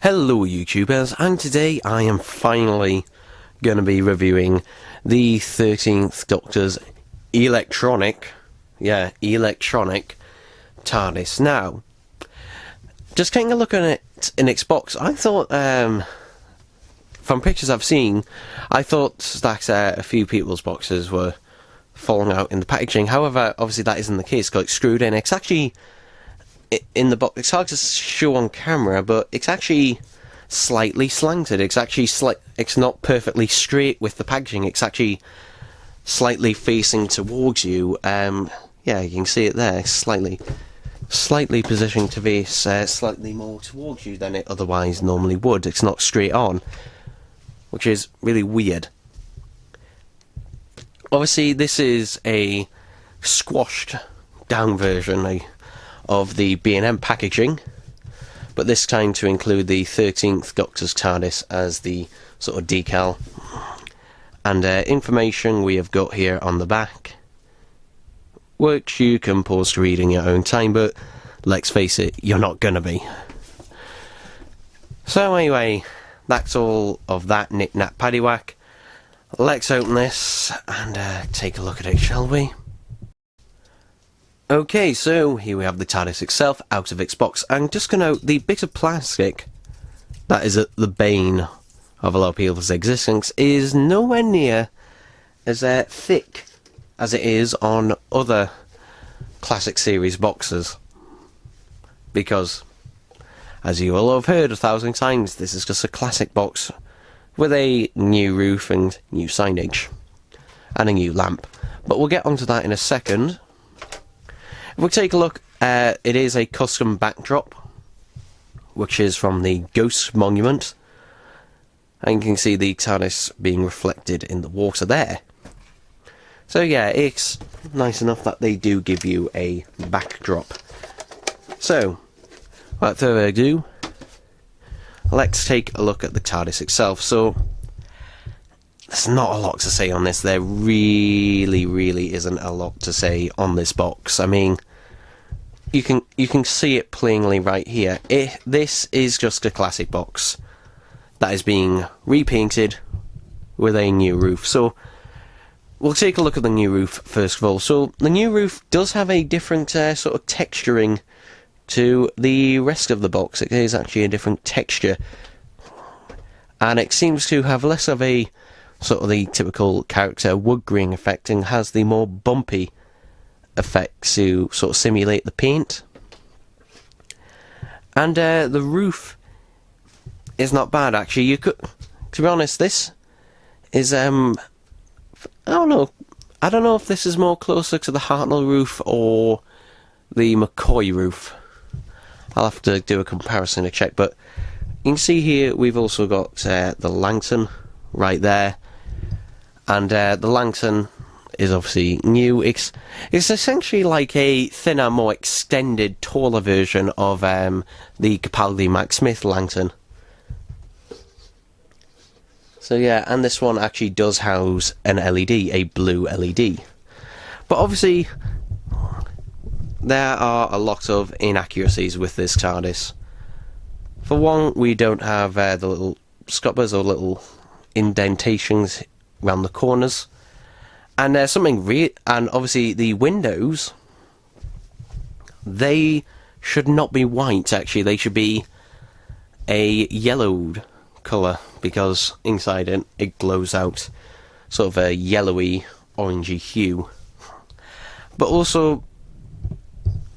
Hello YouTubers, and today I am finally going to be reviewing the 13th Doctor's electronic Tardis. Now, just taking a look at it in its box, I thought, from pictures I've seen, I thought that a few people's boxes were falling out in the packaging. However, obviously that isn't the case, because it's screwed in. It's actually in the box. It's hard to show on camera, but it's actually slightly slanted. It's actually it's not perfectly straight with the packaging. It's actually slightly facing towards you. Yeah, you can see it there. Slightly positioned to face slightly more towards you than it otherwise normally would. It's not straight on, which is really weird. Obviously, this is a squashed down version of the B&M packaging, but this time to include the 13th Doctor's TARDIS as the sort of decal. And information we have got here on the back, which you can pause to read in your own time, but let's face it, you're not gonna be. So anyway, that's all of that knick-knack paddywhack. Let's open this and take a look at it, shall we? Okay, so here we have the TARDIS itself out of its box, and just to note, the bit of plastic that is at the bane of a lot of people's existence is nowhere near as thick as it is on other classic series boxes, because, as you all have heard 1,000 times, this is just a classic box with a new roof and new signage and a new lamp, but we'll get onto that in a second. If we take a look, it is a custom backdrop, which is from the Ghost Monument, and you can see the TARDIS being reflected in the water there. So yeah, it's nice enough that they do give you a backdrop. So, without further ado, let's take a look at the TARDIS itself. So, there's not a lot to say on this. There really isn't a lot to say on this box. I mean, you can see it plainly right here. This is just a classic box that is being repainted with a new roof. So we'll take a look at the new roof first of all. So the new roof does have a different sort of texturing to the rest of the box. It is actually a different texture, and it seems to have less of a sort of the typical character wood grain effect, and has the more bumpy effect to sort of simulate the paint. And the roof is not bad actually. You could, to be honest, this is I don't know if this is more closer to the Hartnell roof or the McCoy roof. I'll have to do a comparison to check, but you can see here we've also got the lantern right there. And the lantern is obviously new. It's essentially like a thinner, more extended, taller version of the Capaldi Max Smith lantern. So yeah, and this one actually does house an LED, a blue LED. But obviously, there are a lot of inaccuracies with this TARDIS. For one, we don't have the little scuppers or little indentations around the corners, and there's something and obviously the windows, they should not be white. Actually, they should be a yellowed colour, because inside it glows out sort of a yellowy orangey hue. But also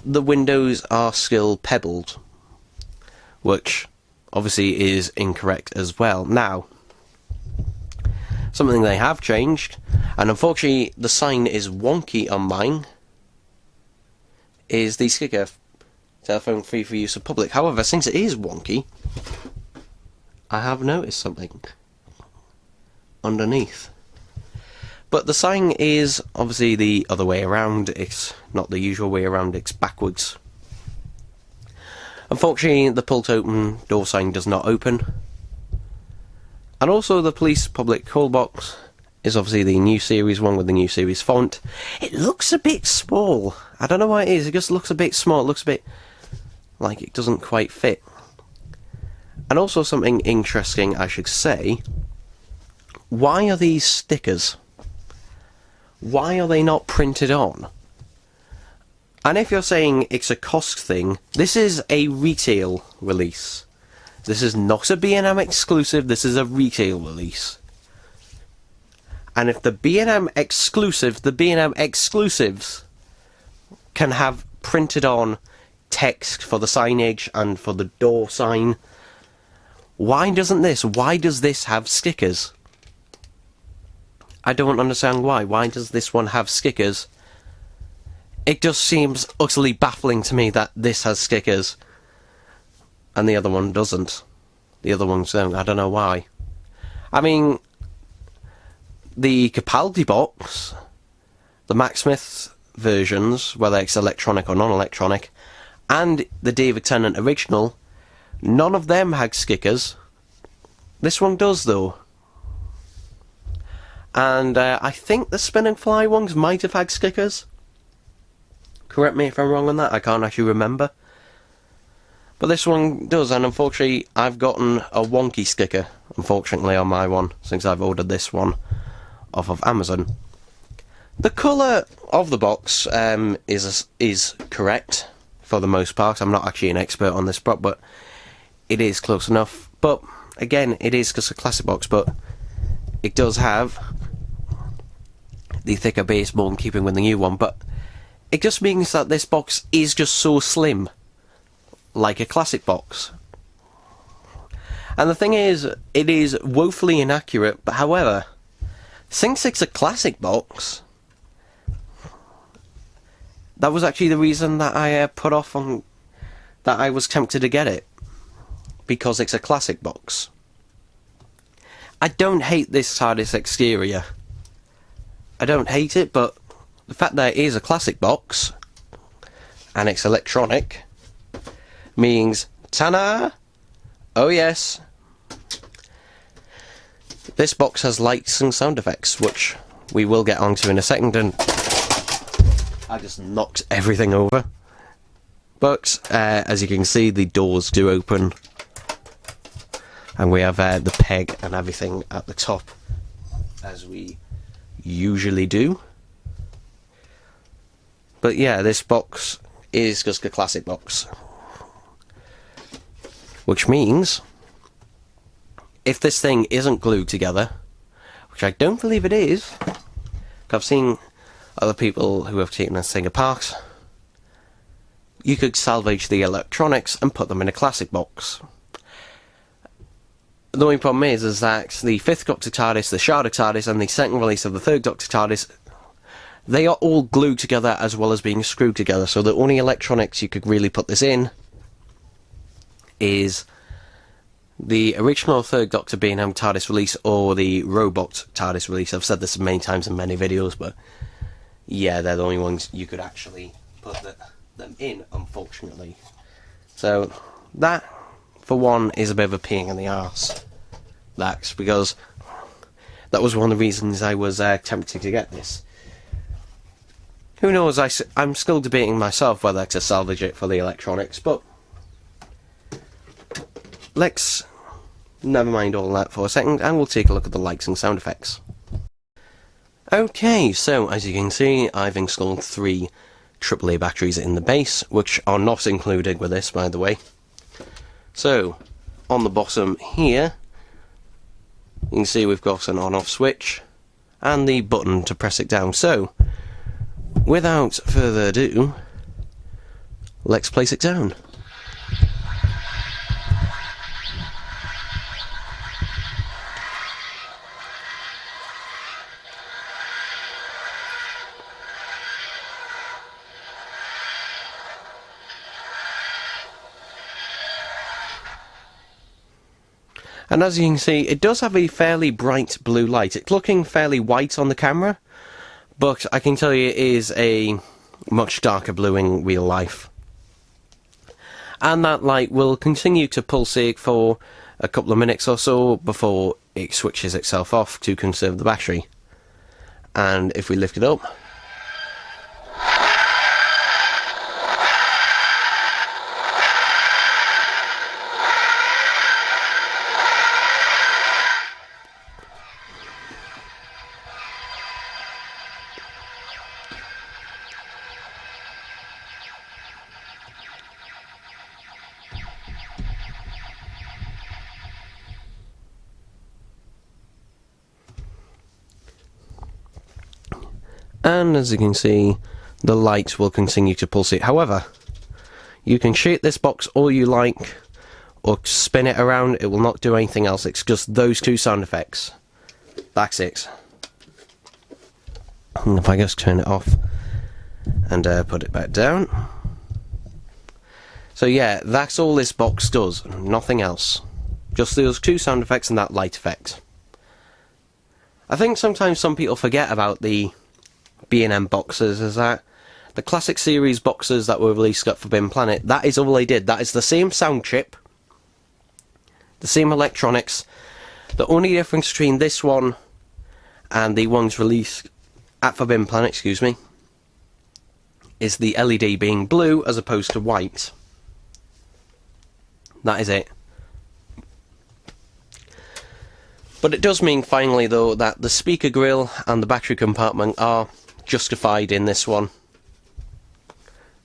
the windows are still pebbled, which obviously is incorrect as well. Now, something they have changed, and unfortunately the sign is wonky on mine, is the sticker, telephone free for use of public. However, since it is wonky, I have noticed something underneath. But the sign is obviously the other way around. It's not the usual way around, it's backwards. Unfortunately, the pull to open door sign does not open. And also the police public call box is obviously the new series one with the new series font. It looks a bit small. I don't know why it is, it just looks a bit small. It looks a bit like it doesn't quite fit. And also something interesting I should say, why are these stickers? Why are they not printed on? And if you're saying it's a cost thing, this is a retail release. This is not a B&M exclusive, this is a retail release. And if the B&M exclusive, the B&M exclusives can have printed on text for the signage and for the door sign, why doesn't this? Why does this have stickers? I don't understand why. Why does this one have stickers? It just seems utterly baffling to me that this has stickers and the other one doesn't. The other ones don't. I don't know why. I mean, the Capaldi box, the Mac Smith versions, whether it's electronic or non-electronic, and the David Tennant original, none of them had stickers. This one does, though. And I think the Spin and Fly ones might have had stickers. Correct me if I'm wrong on that, I can't actually remember. But this one does, and unfortunately I've gotten a wonky sticker, unfortunately, on my one, since I've ordered this one off of Amazon. The colour of the box is correct, for the most part. I'm not actually an expert on this prop, but it is close enough. But again, it is just a classic box, but it does have the thicker base, more in keeping with the new one, but it just means that this box is just so slim, like a classic box. And the thing is, it is woefully inaccurate, but however, since it's a classic box, that was actually the reason that I put off on, that I was tempted to get it, because it's a classic box. I don't hate this Tardis exterior. I don't hate it, but the fact that it is a classic box, and it's electronic, means, ta-da! Oh yes! This box has lights and sound effects, which we will get onto in a second, and I just knocked everything over. But, as you can see, the doors do open, and we have the peg and everything at the top, as we usually do. But yeah, this box is just a classic box. Which means, if this thing isn't glued together, which I don't believe it is, I've seen other people who have taken this thing apart, you could salvage the electronics and put them in a classic box. The only problem is that the 5th Doctor TARDIS, the Shard of TARDIS, and the second release of the 3rd Doctor TARDIS, they are all glued together as well as being screwed together, so the only electronics you could really put this in is the original 3rd Doctor B&M TARDIS release or the Robot TARDIS release. I've said this many times in many videos, but yeah, they're the only ones you could actually put them in, unfortunately. So that, for one, is a bit of a pain in the arse. That's because that was one of the reasons I was tempted to get this. Who knows, I'm still debating myself whether to salvage it for the electronics, but let's never mind all that for a second, and we'll take a look at the lights and sound effects. Okay, so as you can see, I've installed 3 AAA batteries in the base, which are not included with this, by the way. So, on the bottom here, you can see we've got an on-off switch, and the button to press it down. So, without further ado, let's place it down. And as you can see, it does have a fairly bright blue light. It's looking fairly white on the camera, but I can tell you it is a much darker blue in real life. And that light will continue to pulsate for a couple of minutes or so before it switches itself off to conserve the battery. And if we lift it up, and as you can see, the light will continue to pulsate. However, you can shake this box all you like, or spin it around, it will not do anything else. It's just those two sound effects. That's it. And if I just turn it off and put it back down. So yeah, that's all this box does, nothing else. Just those two sound effects and that light effect. I think sometimes some people forget about the B&M boxes, is that the classic series boxes that were released at Forbidden Planet, that is all they did. That is the same sound chip, the same electronics. The only difference between this one and the ones released at Forbidden Planet, excuse me, is the LED being blue as opposed to white. That is it. But it does mean finally though that the speaker grill and the battery compartment are justified in this one,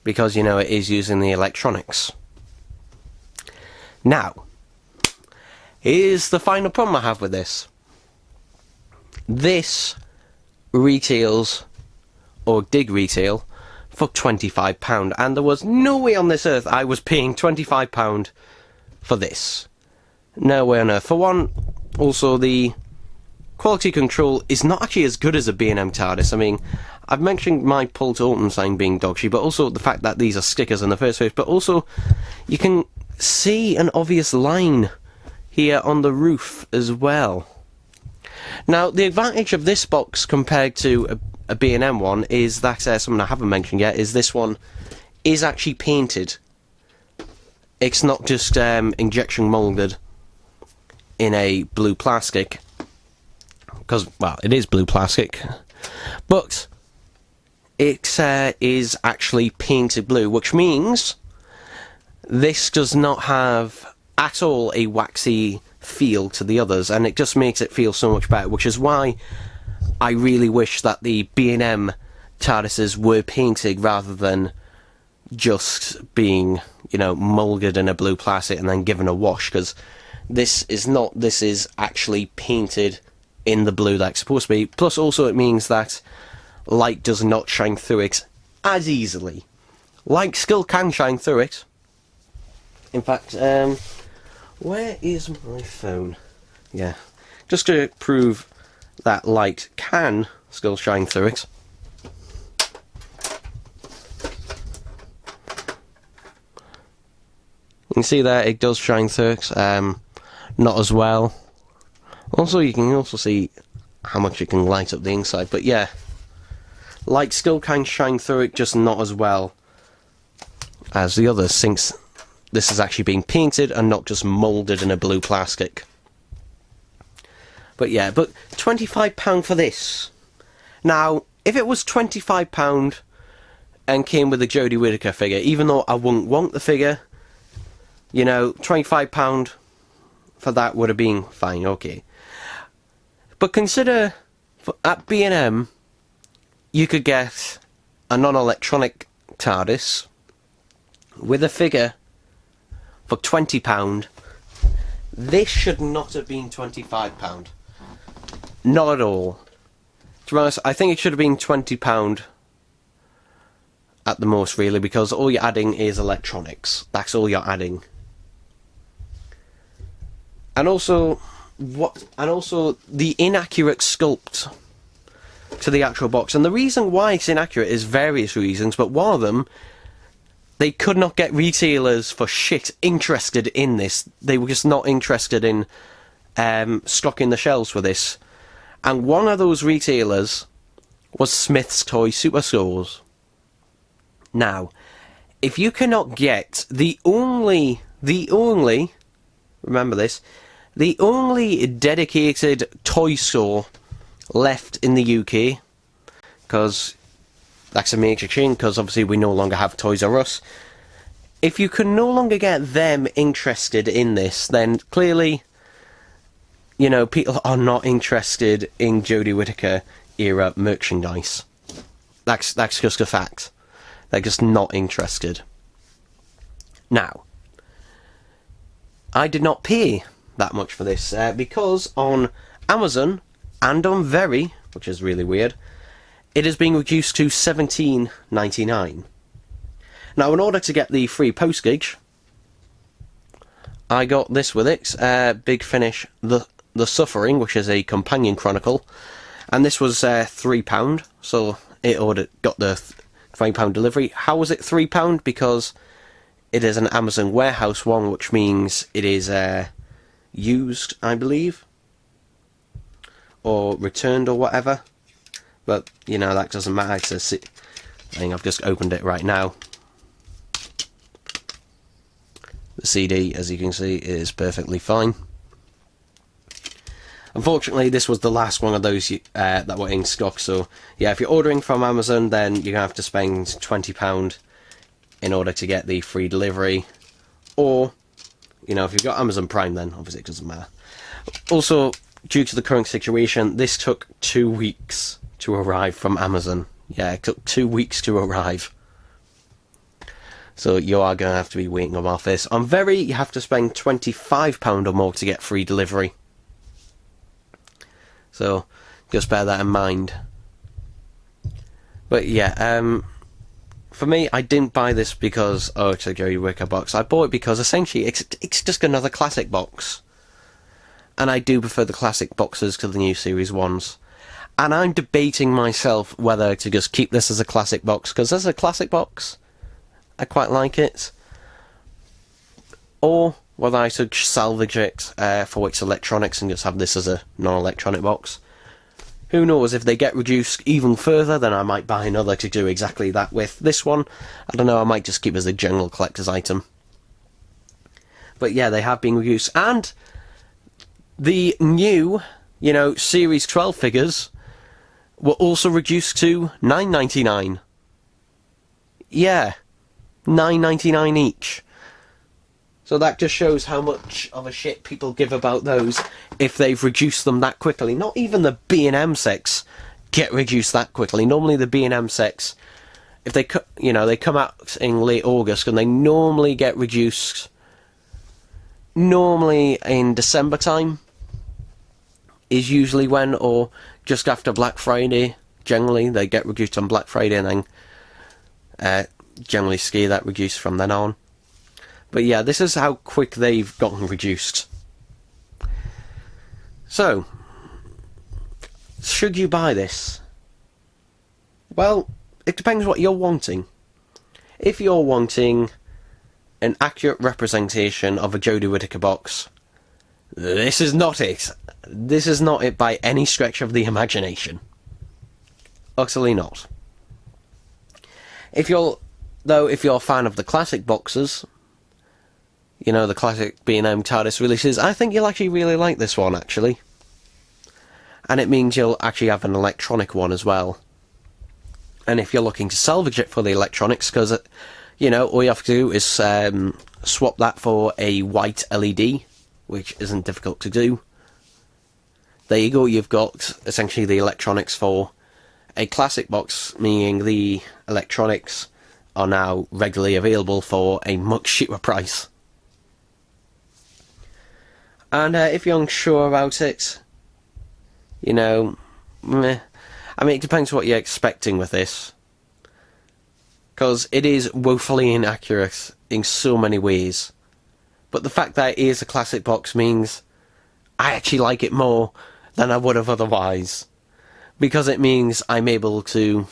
because you know it is using the electronics. Now, here's the final problem I have with this. This retails, or did retail, for £25, and there was no way on this earth I was paying £25 for this. No way on earth. For one, also the quality control is not actually as good as a B&M Tardis. I mean, I've mentioned my pull to open sign being dog shit, but also the fact that these are stickers in the first place, but also you can see an obvious line here on the roof as well. Now, the advantage of this box compared to a B&M one is that, something I haven't mentioned yet, is this one is actually painted. It's not just injection moulded in a blue plastic, because, well, it is blue plastic, but it is actually painted blue, which means this does not have at all a waxy feel to the others, and it just makes it feel so much better, which is why I really wish that the B&M TARDISes were painted rather than just being, you know, moulded in a blue plastic and then given a wash, because this is not, this is actually painted in the blue that's supposed to be. Plus also it means that light does not shine through it as easily. Light still can shine through it. In fact, where is my phone? Yeah, just to prove that light can still shine through it. You can see there it does shine through it, not as well. Also, you can also see how much it can light up the inside, but yeah, light still can shine through it, just not as well as the others, since this is actually being painted and not just moulded in a blue plastic. But yeah, but £25 for this. Now, if it was £25 and came with a Jodie Whittaker figure, even though I wouldn't want the figure, you know, £25 for that would have been fine, okay. But consider, at B&M, you could get a non-electronic TARDIS with a figure for £20. This should not have been £25. Not at all. To be honest, I think it should have been £20 at the most, really, because all you're adding is electronics. That's all you're adding. And also, the inaccurate sculpt to the actual box. And the reason why it's inaccurate is various reasons, but one of them, they could not get retailers for shit interested in this. They were just not interested in stocking the shelves for this. And one of those retailers was Smith's Toy Superstores. Now, if you cannot get the only, remember this, the only dedicated toy store left in the UK, because that's a major chain, because obviously we no longer have Toys R Us. If you can no longer get them interested in this, then clearly, you know, people are not interested in Jodie Whittaker era merchandise. That's just a fact. They're just not interested. Now, I did not pay that much for this, because on Amazon and on Very, which is really weird, it is being reduced to $17.99. Now, in order to get the free postage, I got this with it, Big Finish, The Suffering, which is a companion chronicle, and this was £3, so it got the £3 delivery. How was it £3? Because it is an Amazon warehouse one, which means it is used, I believe, or returned or whatever. But you know, that doesn't matter. It's a thing. I've just opened it right now. The CD, as you can see, is perfectly fine. Unfortunately, this was the last one of those that were in stock, so yeah, if you're ordering from Amazon, then you're going to have to spend £20 in order to get the free delivery. Or, you know, if you've got Amazon Prime, then obviously it doesn't matter. Also, due to the current situation, this took 2 weeks to arrive from Amazon. Yeah, it took 2 weeks to arrive. So you are going to have to be waiting on this. On Very, you have to spend £25 or more to get free delivery. So just bear that in mind. But yeah, for me, I didn't buy this because, oh, it's a Jodie Whittaker box. I bought it because essentially it's just another classic box. And I do prefer the classic boxes to the new series ones. And I'm debating myself whether to just keep this as a classic box, because as a classic box, I quite like it. Or whether I should salvage it for its electronics and just have this as a non-electronic box. Who knows, if they get reduced even further, then I might buy another to do exactly that with. This one, I don't know, I might just keep it as a general collector's item. But yeah, they have been reduced. And the new, you know, Series 12 figures were also reduced to $9.99. Yeah, $9.99 each. So that just shows how much of a shit people give about those if they've reduced them that quickly. Not even the B&M sets get reduced that quickly. Normally the B&M sets, if they they come out in late August, and they normally get reduced normally in December time is usually when, or just after Black Friday. Generally they get reduced on Black Friday, and then generally see that reduced from then on. But yeah, this is how quick they've gotten reduced. So, should you buy this? Well, it depends what you're wanting. If you're wanting an accurate representation of a Jodie Whittaker box, this is not it. This is not it by any stretch of the imagination. Utterly not. If you're a fan of the classic boxes, you know, the classic B&M Tardis releases, I think you'll actually really like this one, actually. And it means you'll actually have an electronic one as well. And if you're looking to salvage it for the electronics, because, you know, all you have to do is swap that for a white LED, which isn't difficult to do. There you go, you've got essentially the electronics for a classic box, meaning the electronics are now regularly available for a much cheaper price. And if you're unsure about it, you know, meh. I mean, it depends what you're expecting with this. Because it is woefully inaccurate in so many ways. But the fact that it is a classic box means I actually like it more than I would have otherwise. Because it means I'm able to...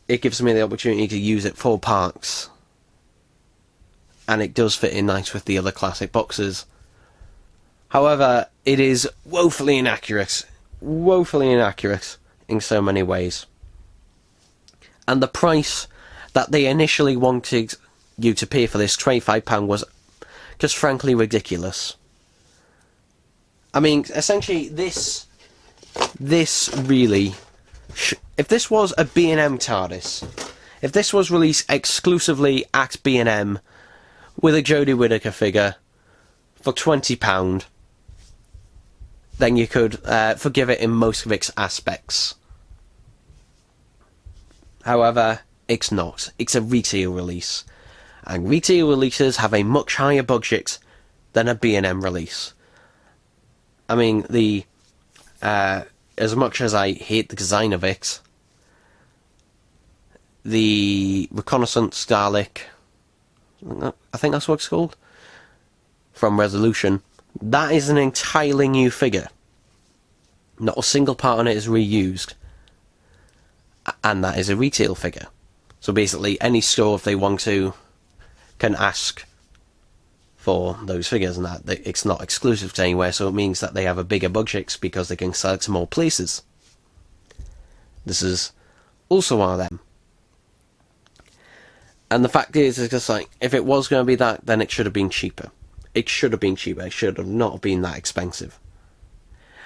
It gives me the opportunity to use it for parts. And it does fit in nice with the other classic boxes. However, it is woefully inaccurate in so many ways. And the price that they initially wanted you to pay for this, £25, was just frankly ridiculous. I mean, essentially, this really... If this was a B&M TARDIS, if this was released exclusively at B&M with a Jodie Whittaker figure for £20, then you could forgive it in most of its aspects. However, it's not. It's a retail release. And retail releases have a much higher budget than a B&M release. I mean, as much as I hate the design of it, the Reconnaissance Dalek, I think that's what it's called, from Resolution, that is an entirely new figure. Not a single part on it is reused. And that is a retail figure. So basically, any store, if they want to, can ask for those figures, and that it's not exclusive to anywhere, so it means that they have a bigger budget because they can sell it to more places. This is also one of them. And the fact is, it's just like, if it was going to be that, then it should have been cheaper. It should have been cheaper. It should have not been that expensive.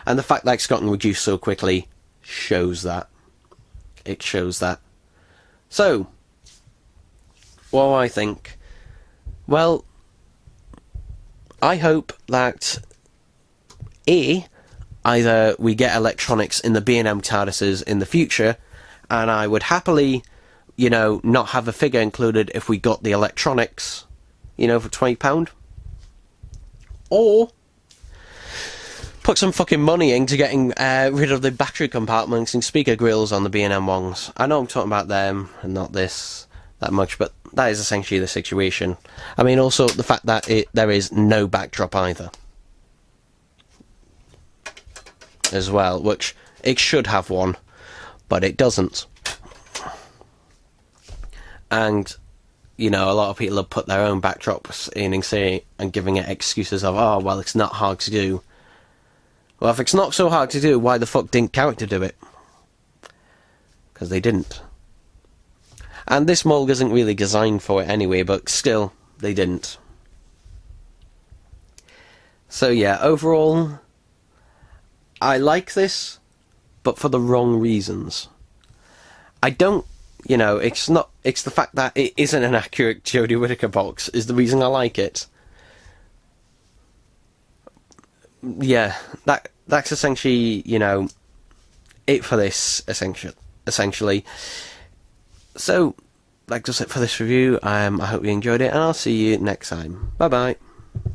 And the fact that it's gotten reduced so quickly shows that. It shows that. So, what do I think? Well, I hope that either we get electronics in the B&M TARDISes in the future, and I would happily, you know, not have a figure included if we got the electronics, you know, for £20. Or put some fucking money into getting rid of the battery compartments and speaker grills on the B&M ones. I know I'm talking about them and not this that much, but that is essentially the situation. I mean, also the fact that there is no backdrop either, as well, which it should have one, but it doesn't. And, you know, a lot of people have put their own backdrops in and giving it excuses of, oh, well, it's not hard to do. Well, if it's not so hard to do, why the fuck didn't character do it? Because they didn't. And this mold isn't really designed for it anyway, but still, they didn't. So yeah, overall, I like this, but for the wrong reasons. I don't, you know, it's the fact that it isn't an accurate Jodie Whittaker box is the reason I like it. Yeah, that's essentially, you know, it for this, essentially. So, that does it for this review. I hope you enjoyed it, and I'll see you next time. Bye bye.